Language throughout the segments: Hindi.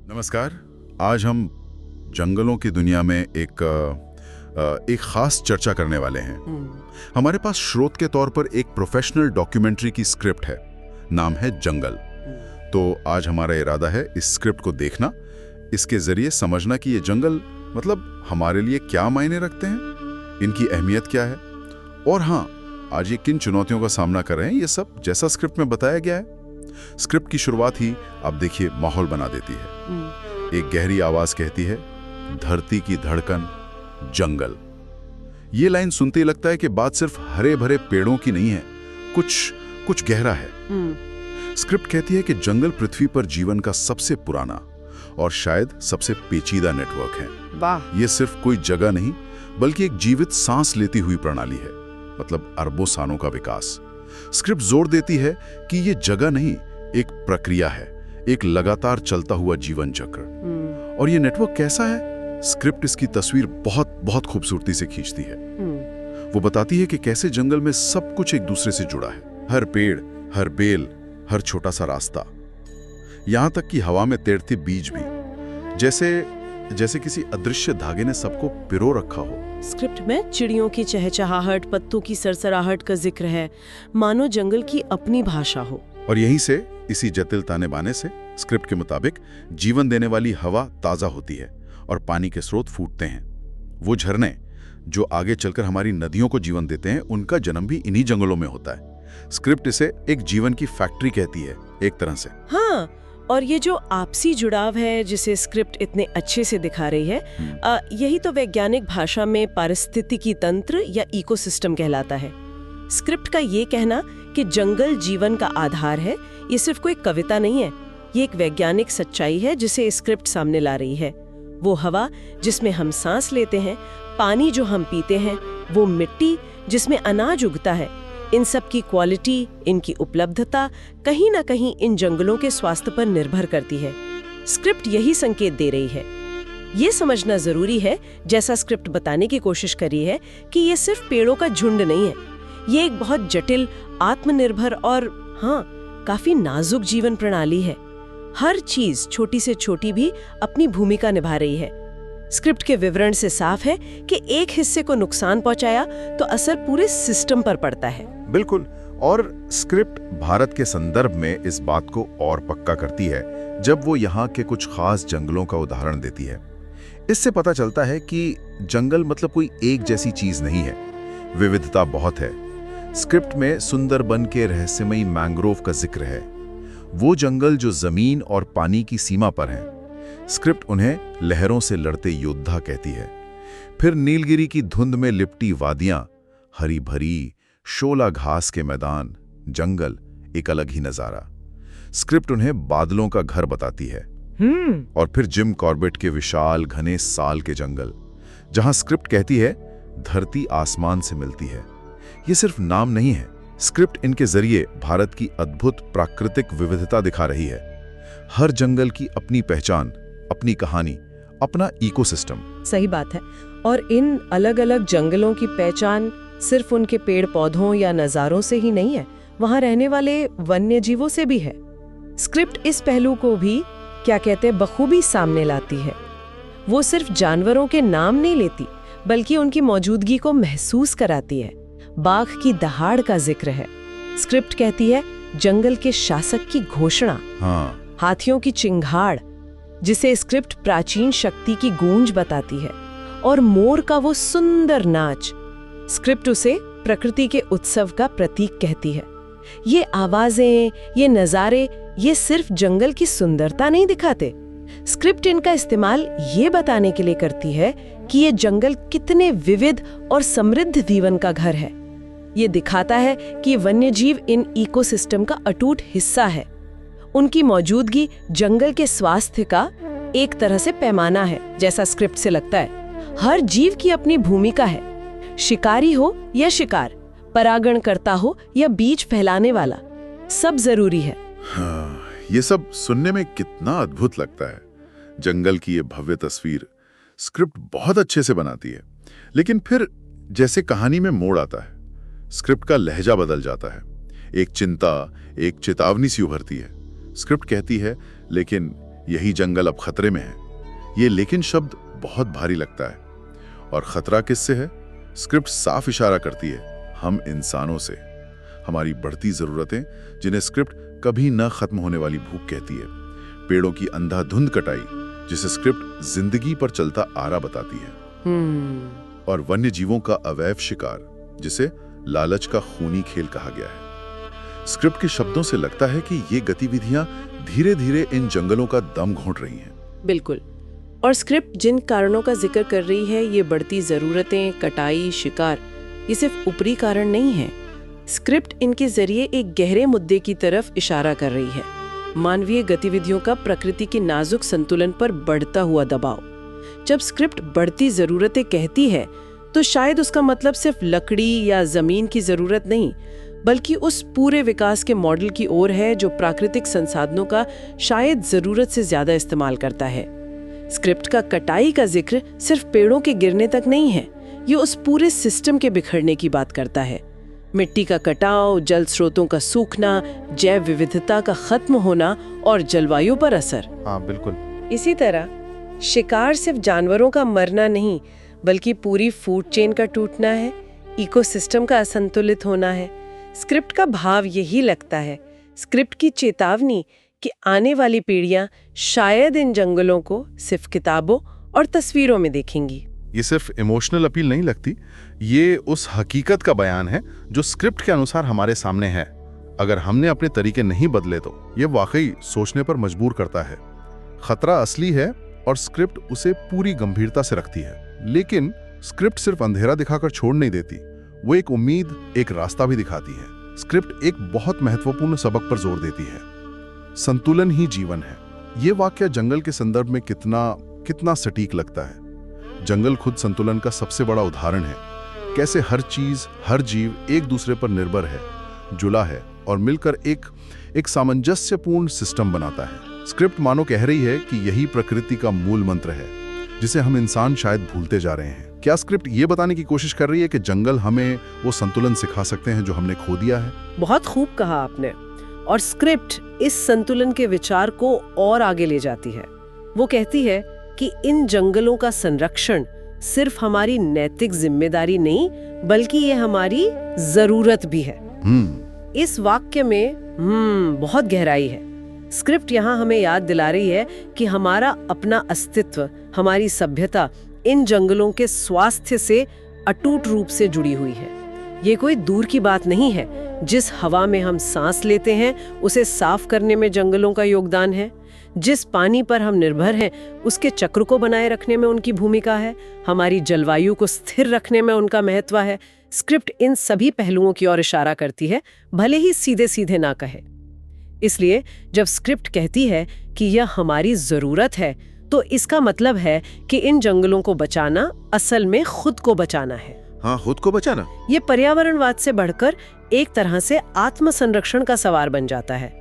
नमस्कार। आज हम जंगलों की दुनिया में एक खास चर्चा करने वाले हैं। हमारे पास स्रोत के तौर पर एक प्रोफेशनल डॉक्यूमेंट्री की स्क्रिप्ट है, नाम है जंगल। तो आज हमारा इरादा है इस स्क्रिप्ट को देखना, इसके जरिए समझना कि ये जंगल मतलब हमारे लिए क्या मायने रखते हैं, इनकी अहमियत क्या है, और हाँ, आज ये किन चुनौतियों का सामना कर रहे हैं। ये सब जैसा स्क्रिप्ट में बताया गया है। स्क्रिप्ट की शुरुआत ही आप देखिए माहौल बना देती है। एक गहरी आवाज कहती है, धरती की धड़कन, जंगल। ये लाइन सुनते ही लगता है कि बात सिर्फ हरे भरे पेड़ों की नहीं है, कुछ गहरा है। स्क्रिप्ट कहती है कि जंगल पृथ्वी पर जीवन का सबसे पुराना और शायद सबसे पेचीदा नेटवर्क है। वाह! ये सिर्फ कोई जगह नहीं, बल्कि एक जीवित सांस लेती हुई प्रणाली है, मतलब अरबों सालों का विकास। स्क्रिप्ट जोर देती है कि ये जगह नहीं, एक प्रक्रिया है, एक लगातार चलता हुआ जीवन चक्र। और ये नेटवर्क कैसा है? स्क्रिप्ट इसकी तस्वीर बहुत खूबसूरती से खींचती है। वो बताती है कि कैसे जंगल में सब कुछ एक दूसरे से जुड़ा है। हर पेड़, हर बेल, हर छोटा सा रास्ता, यहां तक कि हवा में तैरते बीज भी, जैसे किसी अदृश्य धागे ने सबको पिरो रखा हो। स्क्रिप्ट में चिड़ियों की चहचहाहट, पत्तों की सरसराहट का जिक्र है, मानो जंगल की अपनी भाषा हो। और यहीं से, इसी जटिल ताने बाने से, स्क्रिप्ट के मुताबिक जीवन देने वाली हवा ताजा होती है और पानी के स्रोत फूटते हैं। वो झरने जो आगे चलकर हमारी नदियों को जीवन देते हैं, उनका जन्म भी इन्हीं जंगलों में होता है। स्क्रिप्ट इसे एक जीवन की फैक्ट्री कहती है, एक तरह से। हाँ, और ये जो आपसी जुड़ाव है जिसे स्क्रिप्ट इतने अच्छे से दिखा रही है, यही तो वैज्ञानिक भाषा में पारिस्थितिकी तंत्र या इकोसिस्टम कहलाता है। स्क्रिप्ट का ये कहना कि जंगल जीवन का आधार है, ये सिर्फ कोई कविता नहीं है, ये एक वैज्ञानिक सच्चाई है जिसे स्क्रिप्ट सामने ला रही है। वो हवा जिसमें हम सांस लेते हैं, पानी जो हम पीते हैं, वो मिट्टी जिसमें अनाज उगता है, इन सब की क्वालिटी, इनकी उपलब्धता कहीं ना कहीं इन जंगलों के स्वास्थ्य पर निर्भर करती है। स्क्रिप्ट यही संकेत दे रही है। ये समझना जरूरी है, जैसा स्क्रिप्ट बताने की कोशिश करी है, कि ये सिर्फ पेड़ों का झुंड नहीं है, ये एक बहुत जटिल, आत्मनिर्भर और हाँ, काफी नाजुक जीवन प्रणाली है। हर चीज, छोटी से छोटी भी, अपनी भूमिका निभा रही है। स्क्रिप्ट के विवरण से साफ है कि एक हिस्से को नुकसान पहुंचाया तो असर पूरे सिस्टम पर पड़ता है। बिल्कुल। और स्क्रिप्ट भारत के संदर्भ में इस बात को और पक्का करती है जब वो यहाँ के कुछ खास जंगलों का उदाहरण देती है। इससे पता चलता है कि जंगल मतलब कोई एक जैसी चीज नहीं है, विविधता बहुत है। स्क्रिप्ट में सुंदरबन के रहस्यमयी मैंग्रोव का जिक्र है, वो जंगल जो जमीन और पानी की सीमा पर हैं। स्क्रिप्ट उन्हें लहरों से लड़ते योद्धा कहती है। फिर नीलगिरी की धुंध में लिपटी वादियां, हरी भरी शोला घास के मैदान, जंगल, एक अलग ही नजारा। स्क्रिप्ट उन्हें बादलों का घर बताती है। और फिर जिम कॉर्बेट के विशाल घने साल के जंगल, जहां स्क्रिप्ट कहती है धरती आसमान से मिलती है। ये सिर्फ नाम नहीं है, स्क्रिप्ट इनके जरिए भारत की अद्भुत प्राकृतिक विविधता दिखा रही है। हर जंगल की अपनी पहचान, अपनी कहानी, अपना इकोसिस्टम। सही बात है। और इन अलग अलग जंगलों की पहचान सिर्फ उनके पेड़ पौधों या नजारों से ही नहीं है, वहां रहने वाले वन्य जीवों से भी है। स्क्रिप्ट इस पहलू को भी, क्या कहते हैं, बखूबी सामने लाती है। वो सिर्फ जानवरों के नाम नहीं लेती, बल्कि उनकी मौजूदगी को महसूस कराती है। बाघ की दहाड़ का जिक्र है। स्क्रिप्ट कहती है जंगल के शासक की घोषणा। हाँ। हाथियों की चिंगाड़, जिसे स्क्रिप्ट प्राचीन शक्ति की गूंज बताती है। और मोर का वो सुंदर नाच, स्क्रिप्ट उसे प्रकृति के उत्सव का प्रतीक कहती है। ये आवाजें, ये नजारे, ये सिर्फ जंगल की सुंदरता नहीं दिखाते, स्क्रिप्ट इनका इस्तेमाल ये बताने के लिए करती है कि ये जंगल कितने विविध और समृद्ध जीवन का घर है। ये दिखाता है कि वन्यजीव इन इकोसिस्टम का अटूट हिस्सा है। उनकी मौजूदगी जंगल के स्वास्थ्य का एक तरह से पैमाना है, जैसा स्क्रिप्ट से लगता है। हर जीव की अपनी भूमिका है, शिकारी हो या शिकार, परागण करता हो या बीज फैलाने वाला, सब जरूरी है। हाँ, ये सब सुनने में कितना अद्भुत लगता है। जंगल की ये भव्य तस्वीर स्क्रिप्ट बहुत अच्छे से बनाती है, लेकिन फिर जैसे कहानी में मोड़ आता है, स्क्रिप्ट का लहजा बदल जाता है। एक चिंता, एक चेतावनी सी उभरती है। स्क्रिप्ट कहती है, लेकिन यही जंगल अब खतरे में है। ये लेकिन शब्द बहुत भारी लगता है। और खतरा किससे है? स्क्रिप्ट साफ इशारा करती है हम इंसानों से। हमारी बढ़ती जरूरतें, जिन्हें स्क्रिप्ट कभी न खत्म होने वाली भूख कहती है। पेड़ों की अंधाधुंध कटाई, जिसे स्क्रिप्ट जिंदगी पर चलता आरा बताती है। और वन्य जीवों का अवैध शिकार, जिसे लालच का खूनी खेल कहा गया है। स्क्रिप्ट के शब्दों से लगता है कि ये गतिविधियां धीरे धीरे इन जंगलों का दम घोंट रही हैं। बिल्कुल। और स्क्रिप्ट जिन कारणों का जिक्र कर रही है, ये बढ़ती जरूरतें, कटाई, शिकार, ये सिर्फ ऊपरी कारण नहीं है। स्क्रिप्ट इनके जरिए एक गहरे मुद्दे की तरफ इशारा कर रही है, मानवीय गतिविधियों का प्रकृति के नाजुक संतुलन पर बढ़ता हुआ दबाव। जब स्क्रिप्ट बढ़ती जरूरतें कहती है, तो शायद उसका मतलब सिर्फ लकड़ी या जमीन की जरूरत नहीं, बल्कि उस पूरे विकास के मॉडल की ओर है जो प्राकृतिक संसाधनों का शायद जरूरत से ज्यादा इस्तेमाल करता है। स्क्रिप्ट का कटाई का जिक्र सिर्फ पेड़ों के गिरने तक नहीं है, ये उस पूरे सिस्टम के बिखरने की बात करता है। मिट्टी का कटाव, जल स्रोतों का सूखना, जैव विविधता का खत्म होना और जलवायु पर असर। हाँ बिल्कुल। इसी तरह शिकार सिर्फ जानवरों का मरना नहीं, बल्कि पूरी फूड चेन का टूटना है, इकोसिस्टम का असंतुलित होना है। स्क्रिप्ट का भाव यही लगता है, स्क्रिप्ट की चेतावनी कि आने वाली पीढ़ियां शायद इन जंगलों को सिर्फ किताबों और तस्वीरों में देखेंगी। ये सिर्फ इमोशनल अपील नहीं लगती, ये उस हकीकत का बयान है जो स्क्रिप्ट के अनुसार हमारे सामने है। अगर हमने अपने तरीके नहीं बदले तो ये वाकई सोचने पर मजबूर करता है। खतरा असली है और स्क्रिप्ट उसे पूरी गंभीरता से रखती है। लेकिन स्क्रिप्ट सिर्फ अंधेरा दिखाकर छोड़ नहीं देती, वो एक उम्मीद, एक रास्ता भी दिखाती है। स्क्रिप्ट एक बहुत महत्वपूर्ण सबक पर जोर देती है, संतुलन ही जीवन है। ये वाक्य जंगल के संदर्भ में कितना सटीक लगता है। जंगल खुद संतुलन का सबसे बड़ा उदाहरण है। कैसे हर चीज, हर जीव एक दूसरे पर निर्भर है, जुड़ा है और मिलकर एक सामंजस्यपूर्ण सिस्टम बनाता है। स्क्रिप्ट मानो कह रही है कि यही प्रकृति का मूल मंत्र है, जिसे हम इंसान शायद भूलते जा रहे हैं। क्या स्क्रिप्ट ये बताने की कोशिश कर रही है कि जंगल हमें वो संतुलन सिखा सकते हैं जो हमने खो दिया है? बहुत खूब कहा आपने। और स्क्रिप्ट इस संतुलन के विचार को और आगे ले जाती है। वो कहती है कि इन जंगलों का संरक्षण सिर्फ हमारी नैतिक जिम्मेदारी नहीं, बल्कि ये हमारी जरूरत भी है। इस वाक्य में बहुत गहराई है। स्क्रिप्ट यहाँ हमें याद दिला रही है कि हमारा अपना अस्तित्व, हमारी सभ्यता इन जंगलों के स्वास्थ्य से अटूट रूप से जुड़ी हुई है। ये कोई दूर की बात नहीं है। जिस हवा में हम सांस लेते हैं, उसे साफ करने में जंगलों का योगदान है। जिस पानी पर हम निर्भर हैं, उसके चक्र को बनाए रखने में उनकी भूमिका है। हमारी जलवायु को स्थिर रखने में उनका महत्व है। स्क्रिप्ट इन सभी पहलुओं की ओर इशारा करती है, भले ही सीधे सीधे ना कहे। इसलिए जब स्क्रिप्ट कहती है कि यह हमारी जरूरत है, तो इसका मतलब है कि इन जंगलों को बचाना असल में खुद को बचाना है। हाँ, खुद को बचाना। ये पर्यावरणवाद से बढ़कर एक तरह से आत्म संरक्षण का सवाल बन जाता है।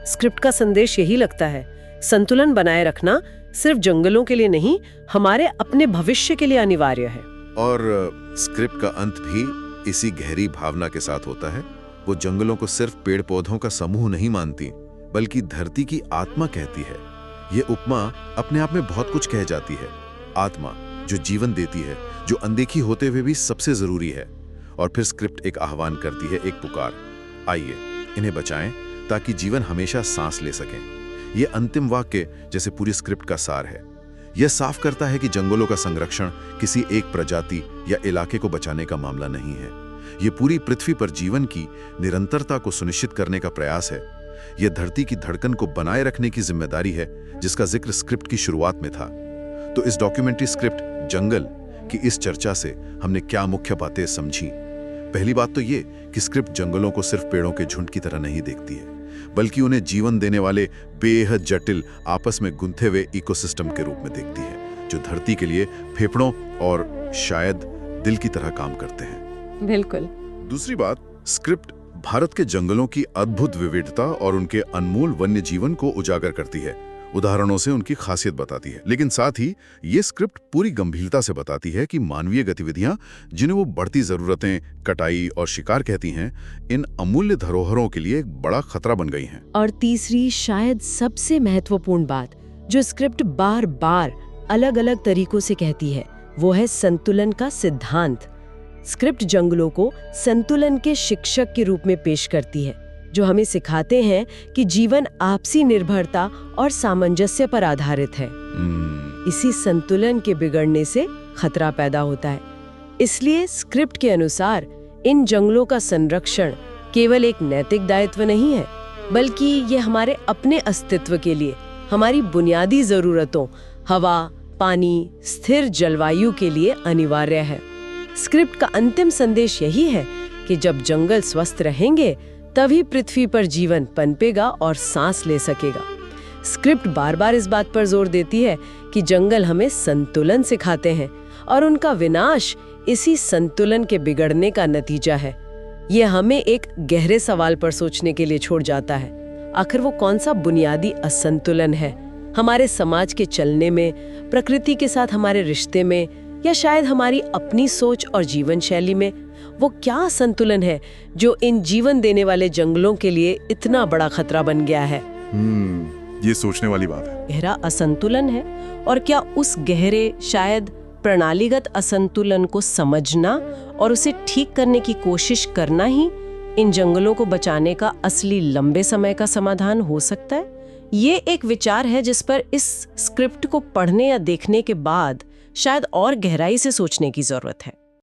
स्क्रिप्ट का संदेश यही लगता है, संतुलन बनाए रखना सिर्फ जंगलों के लिए नहीं, हमारे अपने भविष्य के लिए अनिवार्य है। और स्क्रिप्ट का अंत भी इसी गहरी भावना के साथ होता है। वो जंगलों को सिर्फ पेड़ पौधों का समूह नहीं मानती, बल्कि धरती की आत्मा कहती है। ये उपमा अपने आप में बहुत कुछ कह जाती है। आत्मा जो जीवन देती है, जो अनदेखी होते हुए भी सबसे जरूरी है। और फिर स्क्रिप्ट एक आह्वान करती है, एक पुकार, आइए इन्हें बचाएं ताकि जीवन हमेशा सांस ले सकें। ये अंतिम वाक्य जैसे पूरी स्क्रिप्ट का सार है। यह साफ करता है कि जंगलों का संरक्षण किसी एक प्रजाति या इलाके को बचाने का मामला नहीं है। ये पूरी पृथ्वी पर जीवन की निरंतरता को सुनिश्चित करने का प्रयास है। यह धरती की धड़कन को बनाए रखने की जिम्मेदारी है, जिसका जिक्र स्क्रिप्ट की शुरुआत में था। तो इस डॉक्यूमेंट्री स्क्रिप्ट जंगल की इस चर्चा से हमने क्या मुख्य बातें समझी? पहली बात तो ये कि स्क्रिप्ट जंगलों को सिर्फ पेड़ों के झुंड की तरह नहीं देखती है, बल्कि उन्हें जीवन देने वाले बेहद जटिल, आपस में गुंथे हुए इकोसिस्टम के रूप में देखती है, जो धरती के लिए फेफड़ों और शायद दिल की तरह काम करते हैं। बिल्कुल। दूसरी बात, स्क्रिप्ट भारत के जंगलों की अद्भुत विविधता और उनके अनमोल वन्य जीवन को उजागर करती है, उदाहरणों से उनकी खासियत बताती है। लेकिन साथ ही ये स्क्रिप्ट पूरी गंभीरता से बताती है कि मानवीय गतिविधियां, जिन्हें वो बढ़ती जरूरतें, कटाई और शिकार कहती हैं, इन अमूल्य धरोहरों के लिए एक बड़ा खतरा बन गई हैं। और तीसरी, शायद सबसे महत्वपूर्ण बात, जो स्क्रिप्ट बार बार अलग अलग तरीकों से कहती है वो है संतुलन का सिद्धांत। स्क्रिप्ट जंगलों को संतुलन के शिक्षक के रूप में पेश करती है, जो हमें सिखाते हैं कि जीवन आपसी निर्भरता और सामंजस्य पर आधारित है। इसी संतुलन के बिगड़ने से खतरा पैदा होता है। इसलिए स्क्रिप्ट के अनुसार इन जंगलों का संरक्षण केवल एक नैतिक दायित्व नहीं है, बल्कि ये हमारे अपने अस्तित्व के लिए, हमारी बुनियादी जरूरतों हवा, पानी, स्थिर जलवायु के लिए अनिवार्य है। स्क्रिप्ट का अंतिम संदेश यही है कि जब जंगल स्वस्थ रहेंगे तभी पृथ्वी पर जीवन पनपेगा और सांस ले सकेगा। स्क्रिप्ट बार बार इस बात पर जोर देती है कि जंगल हमें संतुलन सिखाते हैं और उनका विनाश इसी संतुलन के बिगड़ने का नतीजा है। ये हमें एक गहरे सवाल पर सोचने के लिए छोड़ जाता है। आखिर वो कौन सा बुनियादी असंतुलन है हमारे समाज के चलने में, प्रकृति के साथ हमारे रिश्ते में, या शायद हमारी अपनी सोच और जीवन शैली में? वो क्या संतुलन है जो इन जीवन देने वाले जंगलों के लिए इतना बड़ा खतरा बन गया है? ये सोचने वाली बात है। गहरा असंतुलन है, और क्या उस गहरे, शायद प्रणालीगत असंतुलन को समझना और उसे ठीक करने की कोशिश करना ही इन जंगलों को बचाने का असली लंबे समय का समाधान हो सकता है? ये एक विचार है जिस पर इस स्क्रिप्ट को पढ़ने या देखने के बाद शायद और गहराई से सोचने की जरूरत है।